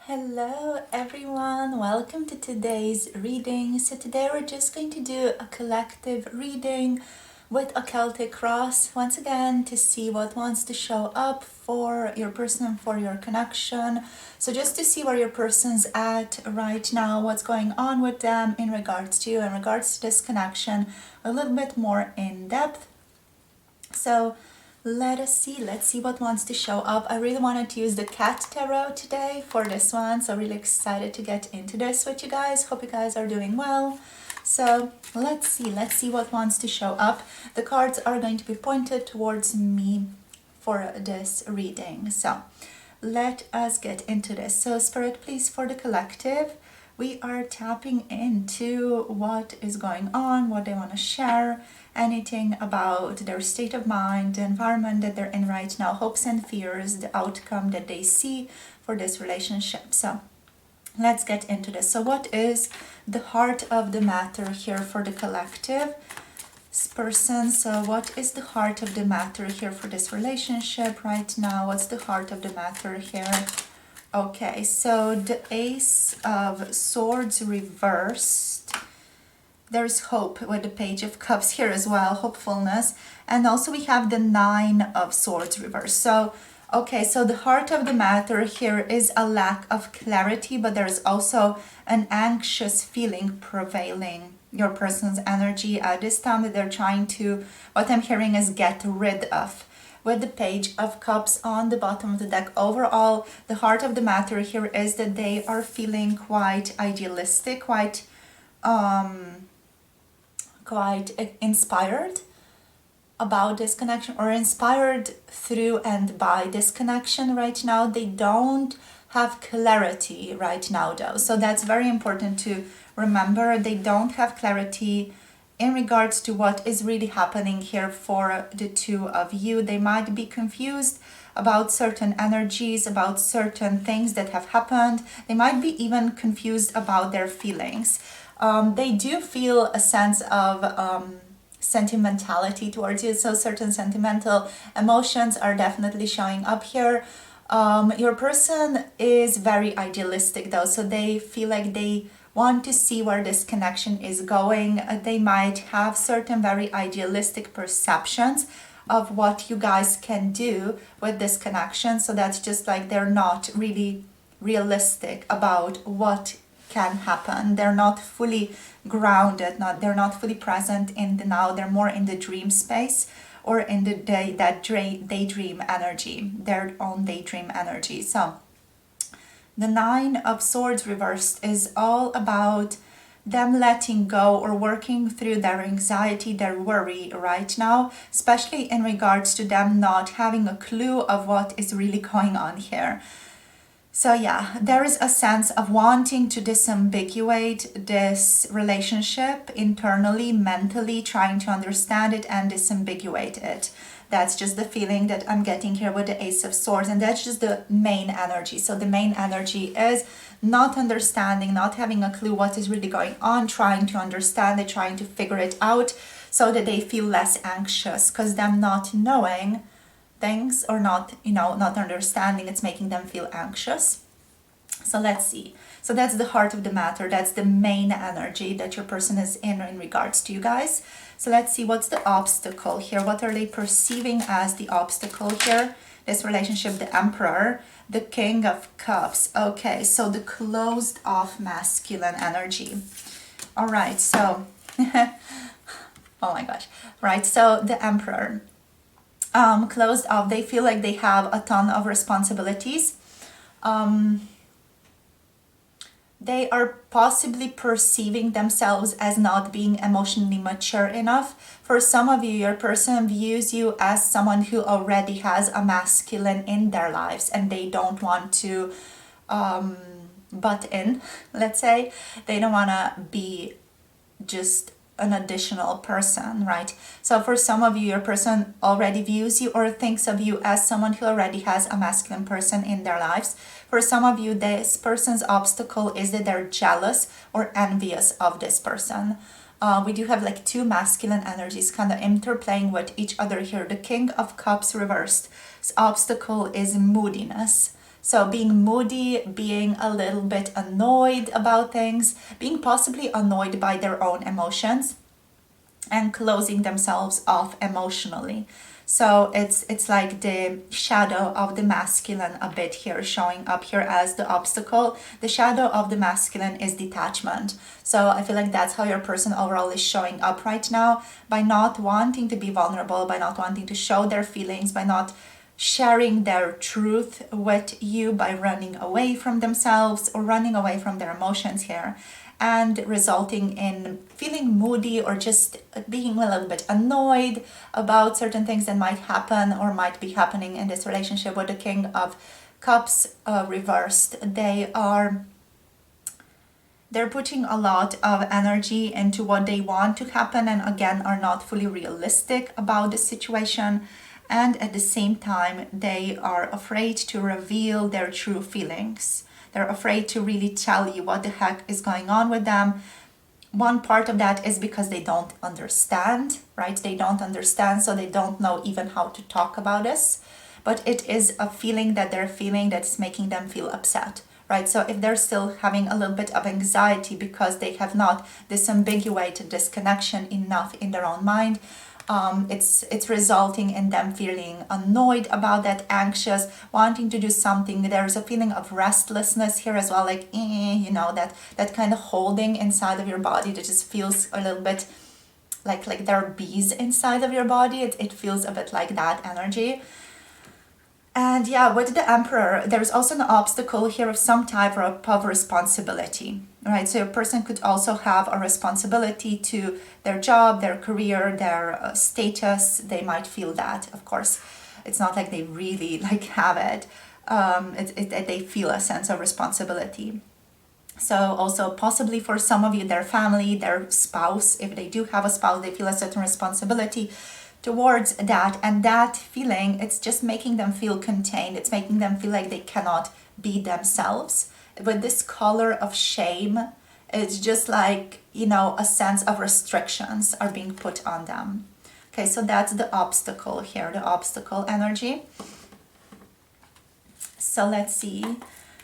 Hello everyone, welcome to today's reading. So today we're just going to do a collective reading with a Celtic cross once again to see what wants to show up for your person, for your connection. So just to see where your person's at right now, what's going on with them in regards to you, in regards to this connection, a little bit more in depth. So let's see what wants to show up. I really wanted to use the cat tarot today for this one, so really excited to get into this with you guys. Hope you guys are doing well. So let's see what wants to show up. The cards are going to be pointed towards me for this reading. So let us get into this. So Spirit, please, for the collective, we are tapping into what is going on, what they want to share, anything about their state of mind, the environment that they're in right now, hopes and fears, the outcome that they see for this relationship. So let's get into this. So what is the heart of the matter here for the collective person? So what is the heart of the matter here for this relationship right now? What's the heart of the matter here? Okay, so the Ace of Swords reversed. There's hope with the Page of Cups here as well, hopefulness. And also we have the Nine of Swords reversed. So, okay, so the heart of the matter here is a lack of clarity, but there's also an anxious feeling prevailing your person's energy at this time that they're trying to, what I'm hearing is get rid of. With the Page of Cups on the bottom of the deck, overall, the heart of the matter here is that they are feeling quite idealistic, quite inspired about this connection, or inspired through and by this connection right now. They don't have clarity right now though, so that's very important to remember. They don't have clarity in regards to what is really happening here for the two of you. They might be confused about certain energies, about certain things that have happened. They might be even confused about their feelings. They do feel a sense of sentimentality towards you, so certain sentimental emotions are definitely showing up here. Your person is very idealistic though, so they feel like they want to see where this connection is going. They might have certain very idealistic perceptions of what you guys can do with this connection, so that's just like they're not really realistic about what can happen. They're not fully grounded, they're not fully present in the now. They're more in the dream space, or in the daydream energy, their own daydream energy. So the Nine of Swords reversed is all about them letting go or working through their anxiety, their worry right now, especially in regards to them not having a clue of what is really going on here. So yeah, there is a sense of wanting to disambiguate this relationship internally, mentally, trying to understand it and disambiguate it. That's just the feeling that I'm getting here with the Ace of Swords, and that's just the main energy. So the main energy is not understanding, not having a clue what is really going on, trying to understand it, trying to figure it out so that they feel less anxious, because them not knowing things or not understanding, it's making them feel anxious. So let's see. So that's the heart of the matter. That's the main energy that your person is in regards to you guys. So let's see, what's the obstacle here? What are they perceiving as the obstacle here? This relationship, the Emperor, the King of Cups. Okay, so the closed off masculine energy. All right, so, oh my gosh. Right, so the Emperor. Closed off, they feel like they have a ton of responsibilities. They are possibly perceiving themselves as not being emotionally mature enough. For some of you, your person views you as someone who already has a masculine in their lives, and they don't want to butt in, let's say. They don't want to be just an additional person, right? So for some of you, your person already views you or thinks of you as someone who already has a masculine person in their lives. For some of you, this person's obstacle is that they're jealous or envious of this person. We do have like two masculine energies kind of interplaying with each other here. The King of Cups reversed. His obstacle is moodiness. So being moody, being a little bit annoyed about things, being possibly annoyed by their own emotions, and closing themselves off emotionally. So it's like the shadow of the masculine a bit here, showing up here as the obstacle. The shadow of the masculine is detachment. So I feel like that's how your person overall is showing up right now, by not wanting to be vulnerable, by not wanting to show their feelings, by not sharing their truth with you, by running away from themselves or running away from their emotions here, and resulting in feeling moody or just being a little bit annoyed about certain things that might happen or might be happening in this relationship. With the King of Cups reversed, they're putting a lot of energy into what they want to happen, and again are not fully realistic about the situation, and at the same time they are afraid to reveal their true feelings. They're afraid to really tell you what the heck is going on with them. One part of that is because they don't understand, right? They don't understand, so they don't know even how to talk about this. But it is a feeling that they're feeling that's making them feel upset, right? So if they're still having a little bit of anxiety because they have not disambiguated this connection enough in their own mind, it's resulting in them feeling annoyed about that, anxious, wanting to do something. There's a feeling of restlessness here as well, like that kind of holding inside of your body that just feels a little bit like there are bees inside of your body. It feels a bit like that energy. And yeah, with the Emperor, there's also an obstacle here of some type of responsibility, right? So a person could also have a responsibility to their job, their career, their status. They might feel that, of course. It's not like they really have it. They feel a sense of responsibility. So also possibly for some of you, their family, their spouse, if they do have a spouse, they feel a certain responsibility towards that, and that feeling, it's just making them feel contained. It's making them feel like they cannot be themselves. With this color of shame, it's just like, a sense of restrictions are being put on them. Okay, so that's the obstacle here, the obstacle energy. So let's see,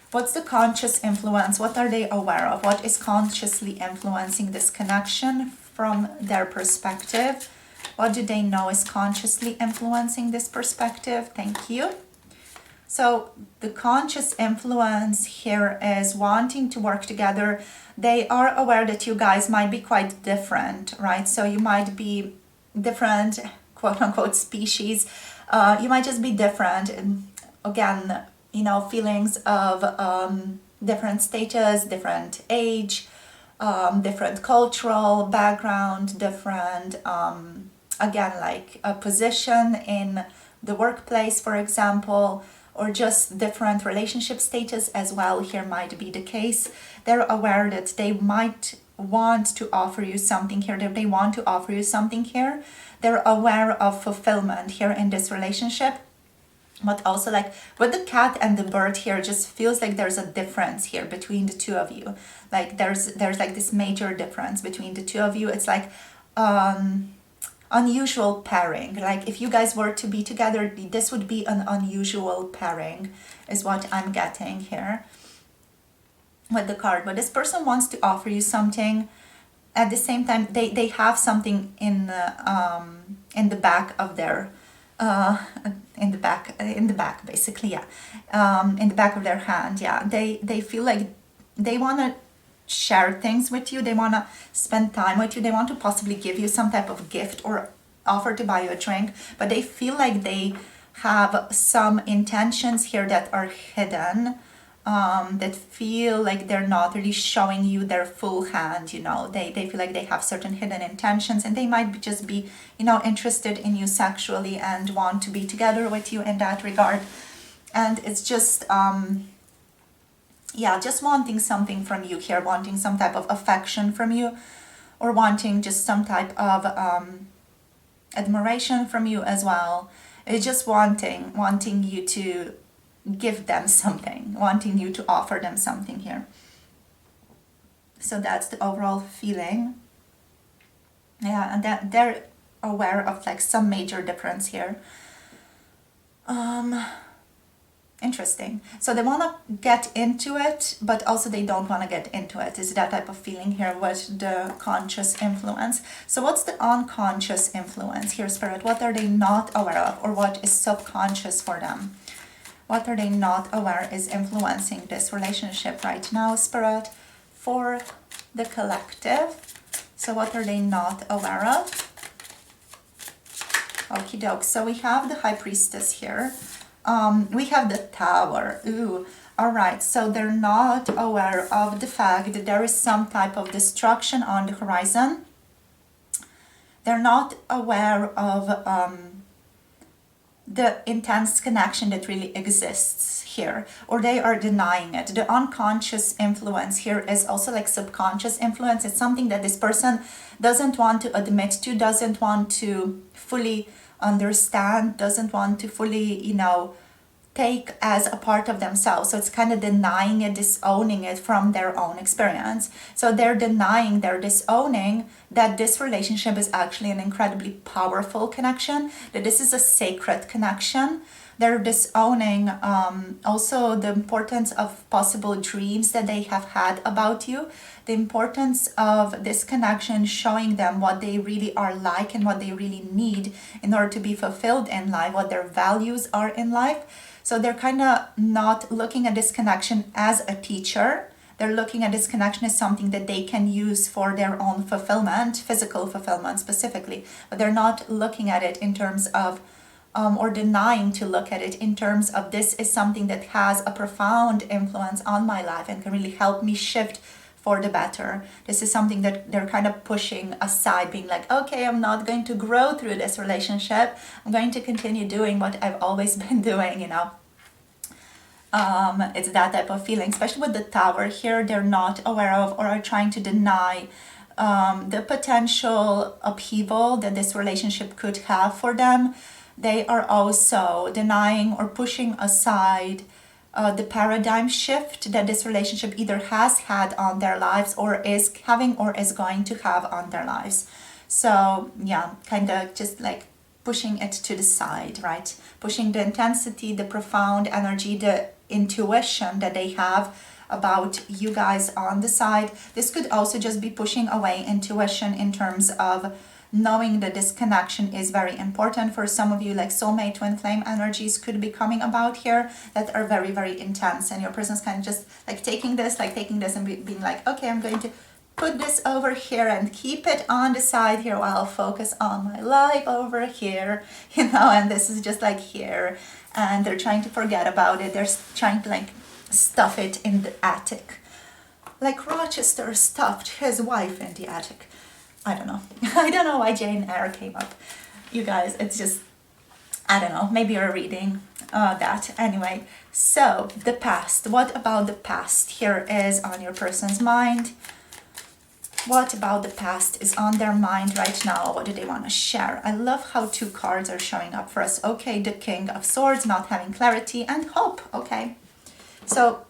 what's the conscious influence? What are they aware of? What is consciously influencing this connection from their perspective? What do they know is consciously influencing this perspective? Thank you. So the conscious influence here is wanting to work together. They are aware that you guys might be quite different, right? So you might be different, quote unquote, species. You might just be different. And again, feelings of different status, different age, different cultural background, different again, like a position in the workplace, for example, or just different relationship status as well here might be the case. They're aware that they might want to offer you something here, that they want to offer you something here. They're aware of fulfillment here in this relationship. But also, like with the cat and the bird here, just feels like there's a difference here between the two of you. Like there's like this major difference between the two of you. It's like unusual pairing. Like if you guys were to be together, this would be an unusual pairing, is what I'm getting here with the card. But this person wants to offer you something. At the same time, they have something in the back of their in the back basically, yeah, in the back of their hand. Yeah, they feel like they want to share things with you. They want to spend time with you. They want to possibly give you some type of gift or offer to buy you a drink, but they feel like they have some intentions here that are hidden, that feel like they're not really showing you their full hand. They feel like they have certain hidden intentions, and they might just be interested in you sexually and want to be together with you in that regard. And it's just just wanting something from you here, wanting some type of affection from you, or wanting just some type of admiration from you as well. It's just wanting you to give them something, wanting you to offer them something here. So that's the overall feeling. Yeah, and that they're aware of like some major difference here. Interesting. So they want to get into it, but also they don't want to get into it. Is that type of feeling here with the conscious influence? So what's the unconscious influence here, Spirit? What are they not aware of, or what is subconscious for them? What are they not aware is influencing this relationship right now, Spirit, for the collective? So what are they not aware of? Okie doke. So we have the High Priestess here. We have the Tower. Ooh. All right. So they're not aware of the fact that there is some type of destruction on the horizon. They're not aware of the intense connection that really exists here, or they are denying it. The unconscious influence here is also like subconscious influence. It's something that this person doesn't want to admit to, doesn't want to fully understand, doesn't want to fully, take as a part of themselves. So it's kind of denying it, disowning it from their own experience. So they're denying, they're disowning that this relationship is actually an incredibly powerful connection, that this is a sacred connection. They're disowning also the importance of possible dreams that they have had about you, the importance of this connection showing them what they really are like and what they really need in order to be fulfilled in life, what their values are in life. So they're kind of not looking at this connection as a teacher. They're looking at this connection as something that they can use for their own fulfillment, physical fulfillment specifically. But they're not looking at it in terms of, or denying to look at it in terms of this is something that has a profound influence on my life and can really help me shift for the better. This is something that they're kind of pushing aside, being like, okay, I'm not going to grow through this relationship. I'm going to continue doing what I've always been doing, It's that type of feeling, especially with the Tower here. They're not aware of or are trying to deny the potential upheaval that this relationship could have for them. They are also denying or pushing aside the paradigm shift that this relationship either has had on their lives or is having or is going to have on their lives. So yeah, kind of just like pushing it to the side, right? Pushing the intensity, the profound energy, the intuition that they have about you guys on the side. This could also just be pushing away intuition in terms of knowing that this connection is very important for some of you, like soulmate twin flame energies could be coming about here that are very, very intense, and your person's kind of just like taking this and being like, okay, I'm going to put this over here and keep it on the side here while I'll focus on my life over here, and this is just like here, and they're trying to forget about it. They're trying to like stuff it in the attic, like Rochester stuffed his wife in the attic. I don't know. I don't know why Jane Eyre came up. You guys, it's just, I don't know. Maybe you're reading that. Anyway, so the past. What about the past here is on your person's mind? What about the past is on their mind right now? What do they want to share? I love how 2 cards are showing up for us. Okay, the King of Swords, not having clarity, and hope. Okay. So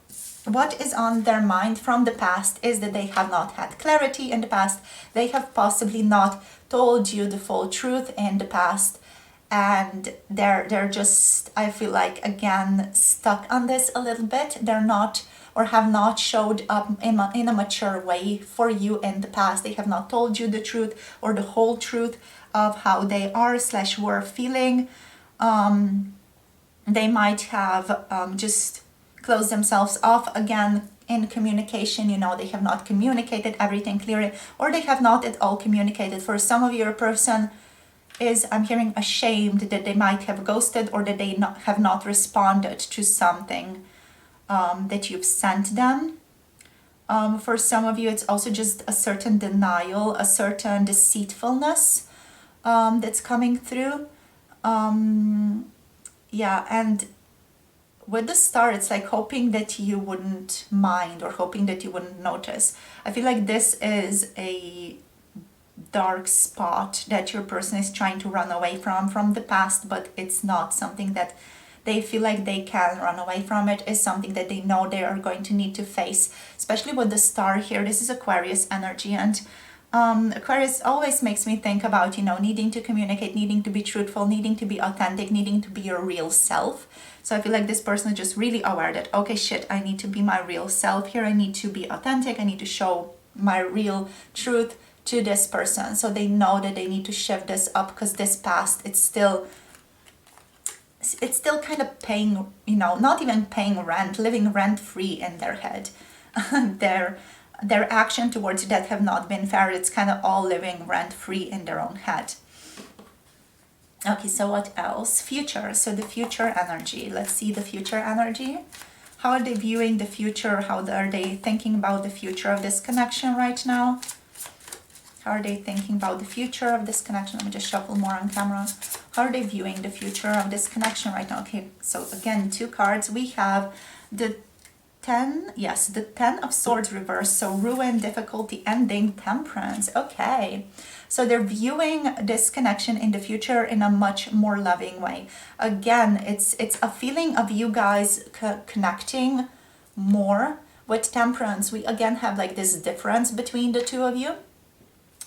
what is on their mind from the past is that they have not had clarity in the past. They have possibly not told you the full truth in the past, and they're just, I feel like, again, stuck on this a little bit. They're not, or have not showed up in a mature way for you in the past. They have not told you the truth or the whole truth of how they are / were feeling. They might have just close themselves off again in communication. They have not communicated everything clearly, or they have not at all communicated. For some of you, your person is, I'm hearing, ashamed that they might have ghosted or that they have not responded to something that you've sent them. For some of you, it's also just a certain denial, a certain deceitfulness that's coming through. Yeah, and with the Star, it's like hoping that you wouldn't mind or hoping that you wouldn't notice. I feel like this is a dark spot that your person is trying to run away from the past, but it's not something that they feel like they can run away from. It is something that they know they are going to need to face, especially with the Star here. This is Aquarius energy, and Aquarius always makes me think about, needing to communicate, needing to be truthful, needing to be authentic, needing to be your real self. So I feel like this person is just really aware that, okay, shit, I need to be my real self here. I need to be authentic. I need to show my real truth to this person. So they know that they need to shift this up, because this past, it's still kind of paying, not even paying rent, living rent free in their head. Their action towards that have not been fair. It's kind of all living rent free in their own head. Okay, so what else? Future. So the future energy. Let's see the future energy. How are they viewing the future? How are they thinking about the future of this connection right now? How are they thinking about the future of this connection? Let me just shuffle more on camera. How are they viewing the future of this connection right now? Okay, so again, 2 cards. We have the 10, yes, the 10 of Swords reversed. So ruin, difficulty, ending, temperance. Okay, so they're viewing this connection in the future in a much more loving way. Again, it's a feeling of you guys connecting more. With temperance, we again have like this difference between the two of you.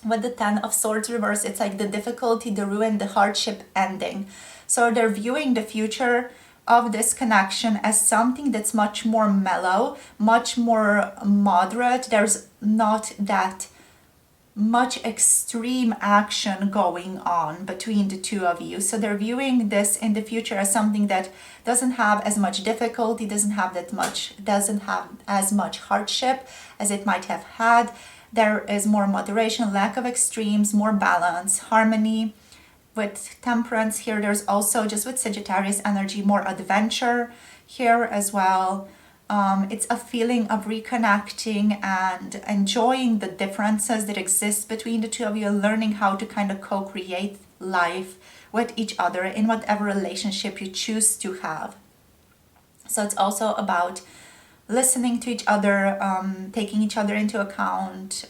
With the 10 of Swords reversed, it's like the difficulty, the ruin, the hardship ending. So they're viewing the future of this connection as something that's much more mellow, much more moderate. There's not that much extreme action going on between the two of you. So they're viewing this in the future as something that doesn't have as much difficulty, doesn't have as much hardship as it might have had. There is more moderation, lack of extremes, more balance, harmony. With temperance here, there's also, just with Sagittarius energy, more adventure here as well. It's a feeling of reconnecting and enjoying the differences that exist between the two of you, learning how to kind of co-create life with each other in whatever relationship you choose to have. So it's also about listening to each other, taking each other into account,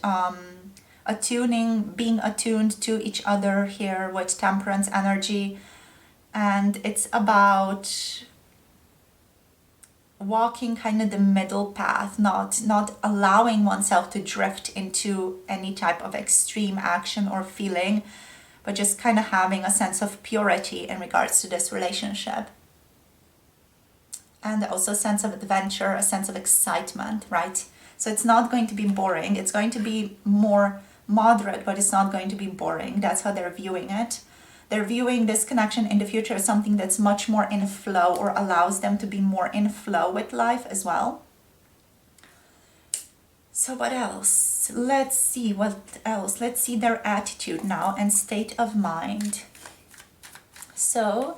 being attuned to each other here with temperance energy. And it's about walking kind of the middle path, not allowing oneself to drift into any type of extreme action or feeling, but just kind of having a sense of purity in regards to this relationship. And also a sense of adventure, a sense of excitement, right? So it's not going to be boring. It's going to be more moderate, but it's not going to be boring. That's how they're viewing it. They're viewing this connection in the future as something that's much more in flow, or allows them to be more in flow with life as well. So what else? Let's see what else. Let's see their attitude now and state of mind. So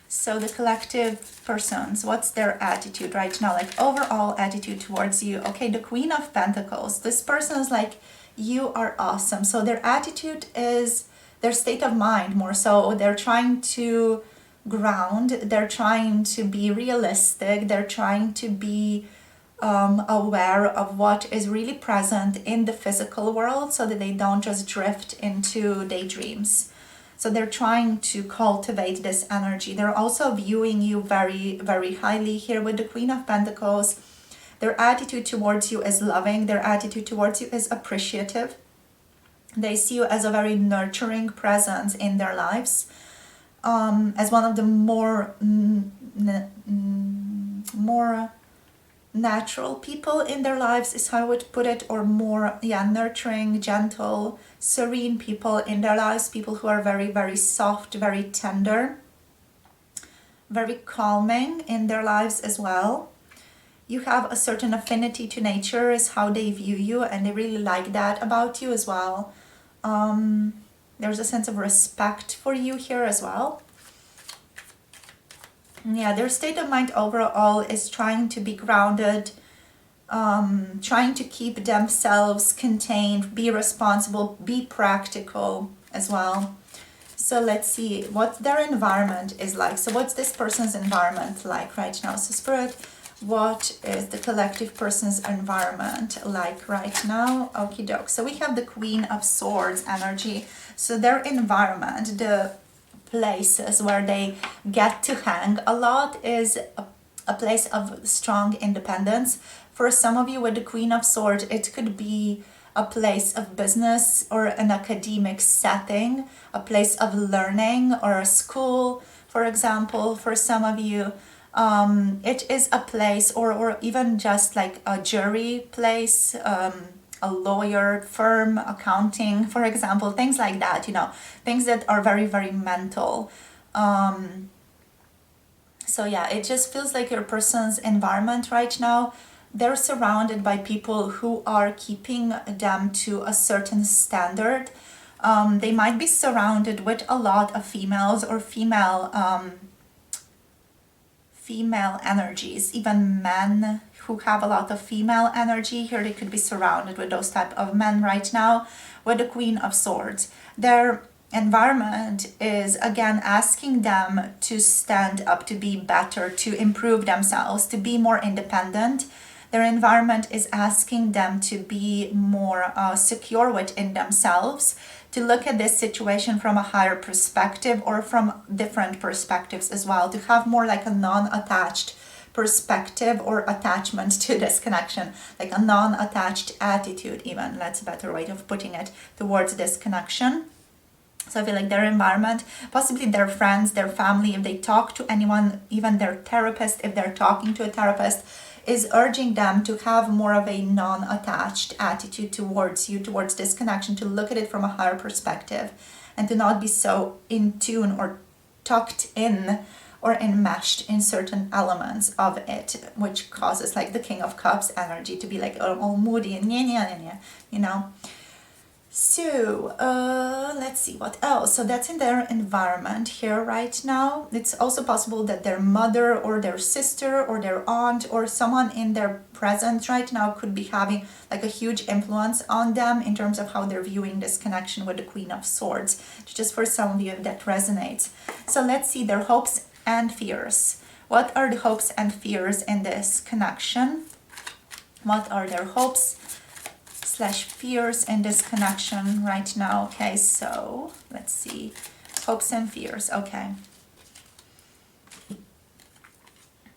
the collective persons, what's their attitude right now? Like overall attitude towards you. Okay, the Queen of Pentacles. This person is like, you are awesome. So their attitude is their state of mind more so. They're trying to ground. They're trying to be realistic. They're trying to be aware of what is really present in the physical world, so that they don't just drift into daydreams. So they're trying to cultivate this energy. They're also viewing you very, very highly here with the Queen of Pentacles. Their attitude towards you is loving. Their attitude towards you is appreciative. They see you as a very nurturing presence in their lives, as one of the more natural people in their lives is how I would put it, or more, nurturing, gentle, serene people in their lives, people who are very, very soft, very tender, very calming in their lives as well. You have a certain affinity to nature is how they view you, and they really like that about you as well. There's a sense of respect for you here as well. Yeah, their state of mind overall is trying to be grounded, trying to keep themselves contained, be responsible, be practical as well. So let's see what their environment is like. So what's this person's environment like right now? So Spirit, what is the collective person's environment like right now? Okie doke. So we have the Queen of Swords energy. So their environment, the places where they get to hang a lot, is a place of strong independence. For some of you with the Queen of Swords, it could be a place of business or an academic setting, a place of learning or a school, for example, for some of you. It is a place, or even just like a jury place, a lawyer firm, accounting, for example, things like that, things that are very, very mental. So yeah, it just feels like your person's environment right now, they're surrounded by people who are keeping them to a certain standard. They might be surrounded with a lot of females or female energies, even men who have a lot of female energy. Here they could be surrounded with those type of men right now with the Queen of Swords. Their environment is again asking them to stand up, to be better, to improve themselves, to be more independent. Their environment is asking them to be more secure within themselves, to look at this situation from a higher perspective or from different perspectives as well, to have more like a non-attached perspective or attachment to this connection, like a non-attached attitude even, that's a better way of putting it, towards this connection. So I feel like their environment, possibly their friends, their family, if they talk to anyone, even their therapist, if they're talking to a therapist, is urging them to have more of a non-attached attitude towards you, towards this connection, to look at it from a higher perspective and to not be so in tune or tucked in or enmeshed in certain elements of it, which causes like the King of Cups energy to be like all moody and So let's see what else. So that's in their environment here right now. It's also possible that their mother or their sister or their aunt or someone in their presence right now could be having like a huge influence on them in terms of how they're viewing this connection with the Queen of Swords. Just for some of you that resonates. So let's see their hopes and fears. What are the hopes and fears in this connection? What are their hopes / fears in this connection right now? Okay, so let's see. Hopes and fears. Okay.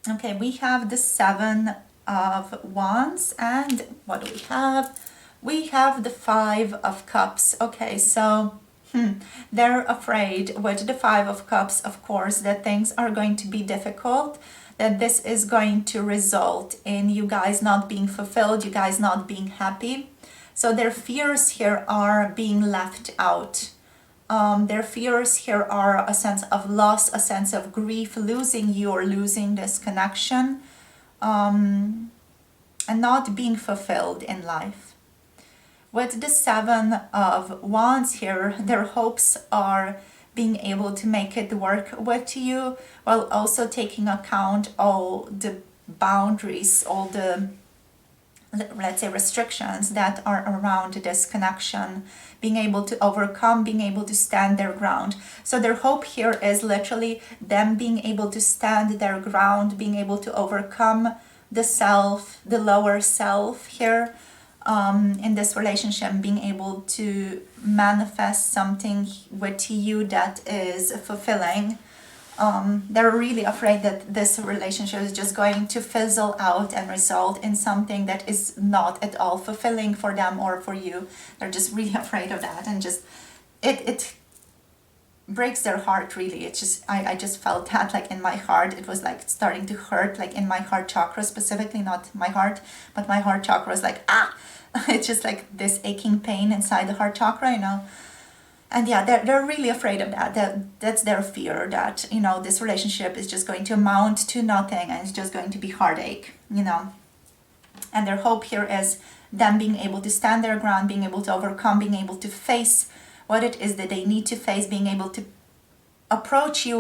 Okay, we have the 7 of Wands, and what do we have? We have the 5 of Cups. Okay, so they're afraid with the 5 of Cups, of course, that things are going to be difficult, that this is going to result in you guys not being fulfilled, you guys not being happy. So their fears here are being left out. Their fears here are a sense of loss, a sense of grief, losing you or losing this connection, and not being fulfilled in life. With the 7 of Wands here, their hopes are being able to make it work with you, while also taking account all the boundaries, all the, let's say, restrictions that are around this connection, being able to overcome, being able to stand their ground. So their hope here is literally them being able to stand their ground, being able to overcome the self, the lower self here, in this relationship, being able to manifest something with you that is fulfilling. They're really afraid that this relationship is just going to fizzle out and result in something that is not at all fulfilling for them or for you. They're just really afraid of that, and just it breaks their heart, really. It's just I just felt that, like, in my heart. It was like starting to hurt, like in my heart chakra specifically, not my heart, but my heart chakra was like, it's just like this aching pain inside the heart chakra, And yeah, they're really afraid of that. That's their fear, that, this relationship is just going to amount to nothing and it's just going to be heartache, And their hope here is them being able to stand their ground, being able to overcome, being able to face what it is that they need to face, being able to approach you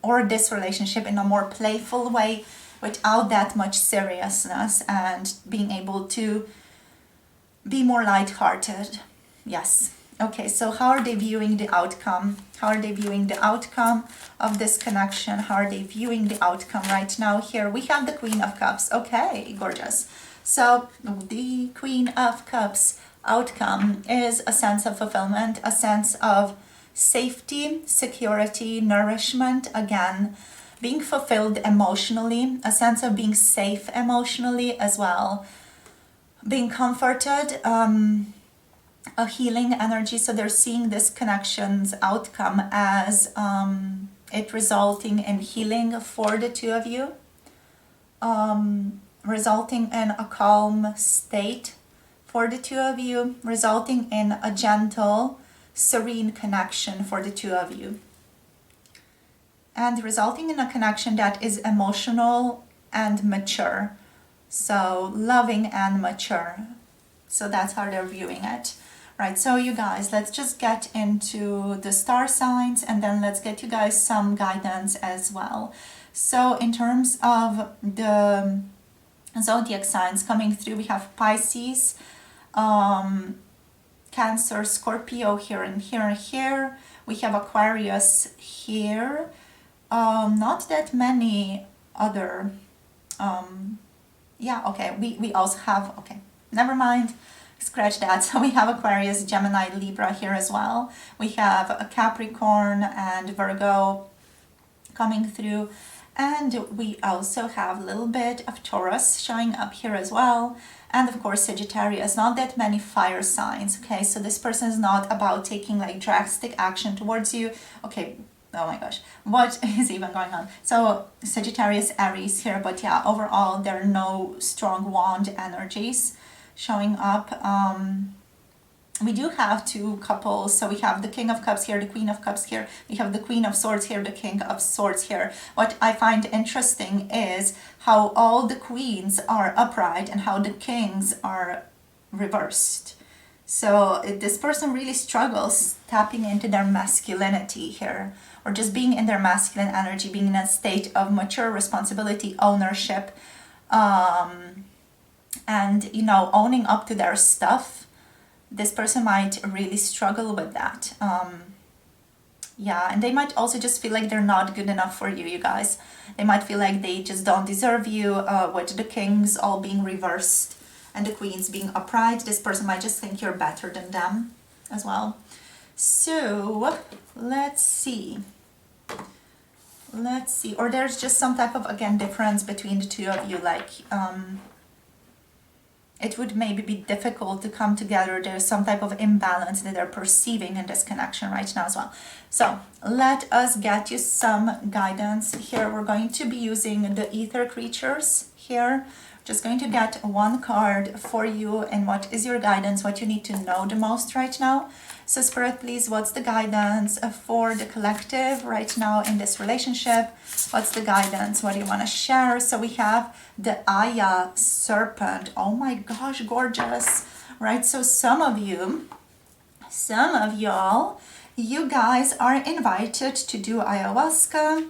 or this relationship in a more playful way without that much seriousness, and being able to be more lighthearted. Yes. Okay, so how are they viewing the outcome? How are they viewing the outcome of this connection? How are they viewing the outcome right now? Here we have the Queen of Cups. Okay, gorgeous. So the Queen of Cups outcome is a sense of fulfillment, a sense of safety, security, nourishment, again, being fulfilled emotionally, a sense of being safe emotionally as well, being comforted, a healing energy. So they're seeing this connection's outcome as it resulting in healing for the two of you, resulting in a calm state for the two of you, resulting in a gentle, serene connection for the two of you, and resulting in a connection that is emotional and mature. So loving and mature. So that's how they're viewing it. Right, so you guys, let's just get into the star signs and then let's get you guys some guidance as well. So in terms of the zodiac signs coming through, we have Pisces, Cancer, Scorpio here and here and here. We have Aquarius here. Not that many other, yeah, okay, we also have, okay, never mind. Scratch that. So we have Aquarius, Gemini, Libra here as well. We have a Capricorn and Virgo coming through. And we also have a little bit of Taurus showing up here as well. And of course, Sagittarius. Not that many fire signs, okay? So this person is not about taking like drastic action towards you. Okay, oh my gosh, what is even going on? So Sagittarius, Aries here. But yeah, overall, there are no strong wand energies showing up. We do have two couples. So we have the King of Cups here, the Queen of Cups here. We have the Queen of Swords here, the King of Swords here. What I find interesting is how all the queens are upright and how the kings are reversed. So this person really struggles tapping into their masculinity here, or just being in their masculine energy, being in a state of mature responsibility, ownership, and, you know, owning up to their stuff. This person might really struggle with that. Yeah, and they might also just feel like they're not good enough for you, you guys. They might feel like they just don't deserve you, with the kings all being reversed and the queens being upright. This person might just think you're better than them as well. So, let's see. Or there's just some type of, again, difference between the two of you, like, it would maybe be difficult to come together. There's some type of imbalance that they're perceiving in this connection right now as well. So let us get you some guidance here. We're going to be using the ether creatures here. Just going to get one card for you, and what is your guidance, what you need to know the most right now. So Spirit, please, what's the guidance for the collective right now in this relationship? What's the guidance? What do you want to share? So we have the Aya serpent. Oh my gosh, gorgeous, right? So some of y'all, you guys are invited to do ayahuasca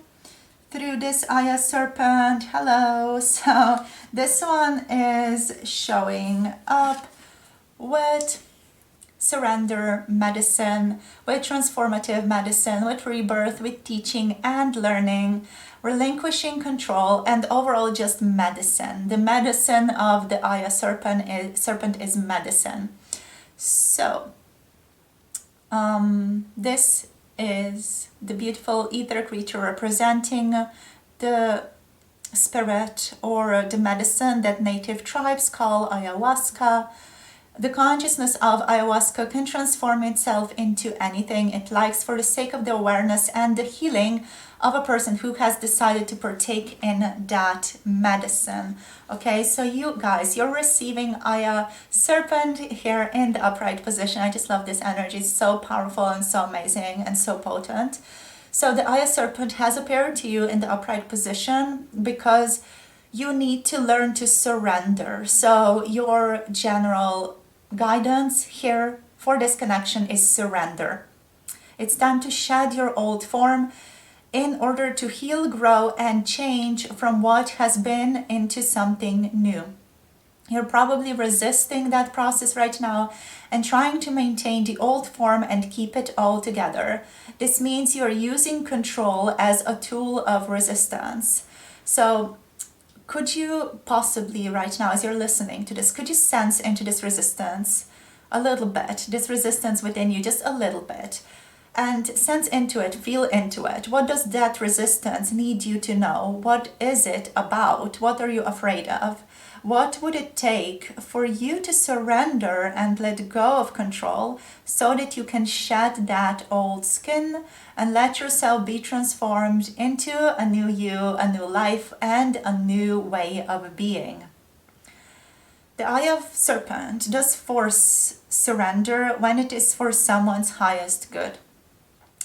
through this Aya serpent. Hello. So this one is showing up with surrender medicine, with transformative medicine, with rebirth, with teaching and learning, relinquishing control, and overall just medicine. The medicine of the Aya serpent is medicine. So this is the beautiful ether creature representing the spirit or the medicine that native tribes call ayahuasca. The consciousness of ayahuasca can transform itself into anything it likes for the sake of the awareness and the healing of a person who has decided to partake in that medicine. Okay, so you guys, you're receiving Aya serpent here in the upright position. I just love this energy. It's so powerful and so amazing and so potent. So the Aya serpent has appeared to you in the upright position because you need to learn to surrender. So your general guidance here for this connection is surrender. It's time to shed your old form in order to heal, grow, and change from what has been into something new. You're probably resisting that process right now and trying to maintain the old form and keep it all together. This means you're using control as a tool of resistance. So could you possibly right now, as you're listening to this, could you sense into this resistance a little bit, this resistance within you, just a little bit, and sense into it, feel into it. What does that resistance need you to know? What is it about? What are you afraid of? What would it take for you to surrender and let go of control so that you can shed that old skin and let yourself be transformed into a new you, a new life, and a new way of being? The Eye of Serpent does force surrender when it is for someone's highest good.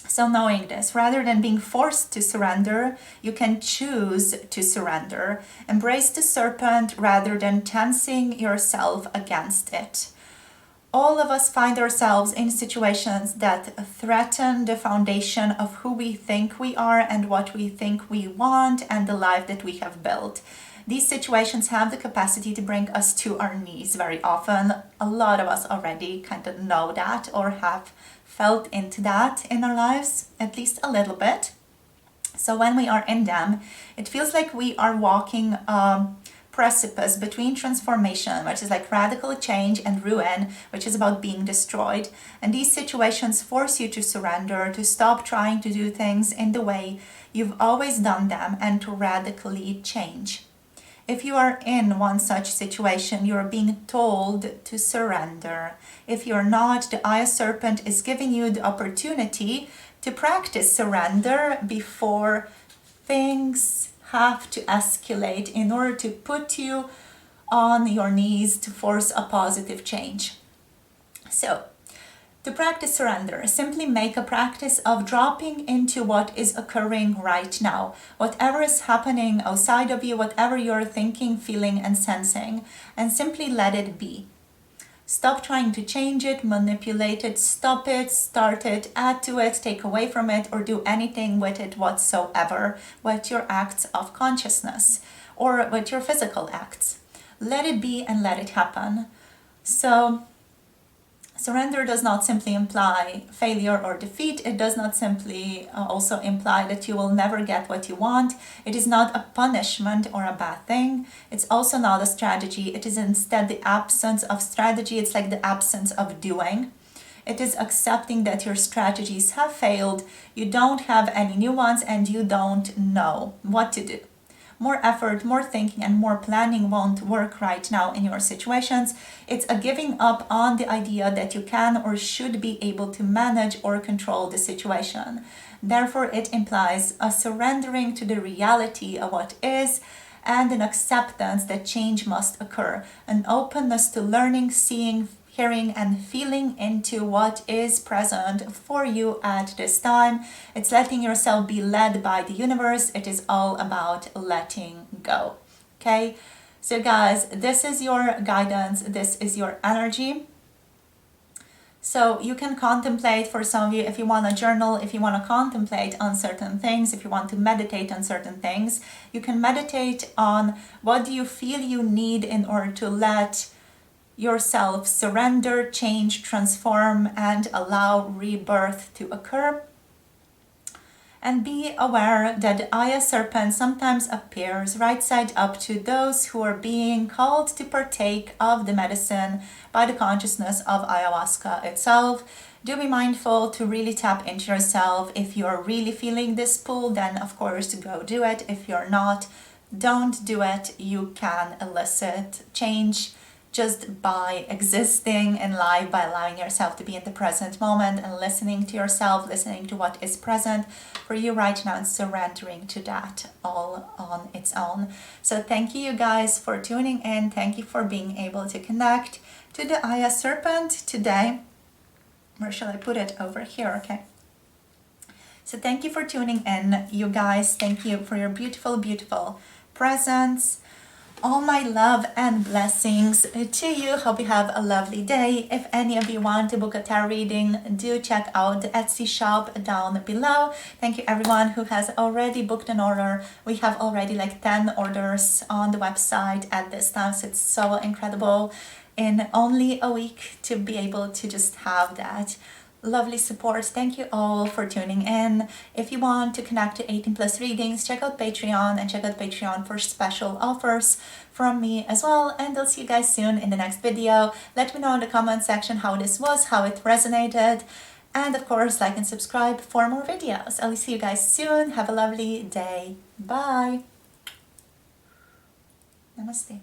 So knowing this, rather than being forced to surrender, you can choose to surrender. Embrace the serpent rather than tensing yourself against it. All of us find ourselves in situations that threaten the foundation of who we think we are and what we think we want and the life that we have built. These situations have the capacity to bring us to our knees very often. A lot of us already kind of know that or have felt into that in our lives, at least a little bit. So when we are in them, it feels like we are walking a precipice between transformation, which is like radical change, and ruin, which is about being destroyed. And these situations force you to surrender, to stop trying to do things in the way you've always done them, and to radically change. If you are in one such situation, you are being told to surrender. If you're not, the Eye of Serpent is giving you the opportunity to practice surrender before things have to escalate in order to put you on your knees to force a positive change. So, to practice surrender, simply make a practice of dropping into what is occurring right now. Whatever is happening outside of you, whatever you're thinking, feeling, and sensing, and simply let it be. Stop trying to change it, manipulate it, stop it, start it, add to it, take away from it, or do anything with it whatsoever with your acts of consciousness or with your physical acts. Let it be and let it happen. So, surrender does not simply imply failure or defeat. It does not simply also imply that you will never get what you want. It is not a punishment or a bad thing. It's also not a strategy. It is instead the absence of strategy. It's like the absence of doing. It is accepting that your strategies have failed, you don't have any new ones, and you don't know what to do. More effort, more thinking, and more planning won't work right now in your situations. It's a giving up on the idea that you can or should be able to manage or control the situation. Therefore, it implies a surrendering to the reality of what is and an acceptance that change must occur, an openness to learning, seeing, hearing, and feeling into what is present for you at this time. It's letting yourself be led by the universe. It is all about letting go. Okay? So guys, this is your guidance. This is your energy. So you can contemplate, for some of you, if you want to journal, if you want to contemplate on certain things, if you want to meditate on certain things, you can meditate on what do you feel you need in order to let yourself surrender, change, transform, and allow rebirth to occur. And be aware that the Eye of Serpent sometimes appears right side up to those who are being called to partake of the medicine by the consciousness of ayahuasca itself. Do be mindful to really tap into yourself. If you're really feeling this pull, then of course go do it. If you're not, don't do it. You can elicit change just by existing in life, by allowing yourself to be in the present moment and listening to yourself, listening to what is present for you right now, and surrendering to that all on its own. So thank you guys for tuning in. Thank you for being able to connect to the Eye of Serpent today. Where shall I put it? Over here, okay. So thank you for tuning in, you guys. Thank you for your beautiful, beautiful presence. All my love and blessings to you. Hope you have a lovely day. If any of you want to book a tarot reading, do check out the Etsy shop down below. Thank you everyone who has already booked an order. We have already like 10 orders on the website at this time, so it's so incredible in only a week to be able to just have that lovely support. Thank you all for tuning in. If you want to connect to 18 plus readings, check out Patreon, and check out Patreon for special offers from me as well. And I'll see you guys soon in the next video. Let me know in the comment section how this was, how it resonated, and of course like and subscribe for more videos. I'll see you guys soon. Have a lovely day. Bye. Namaste.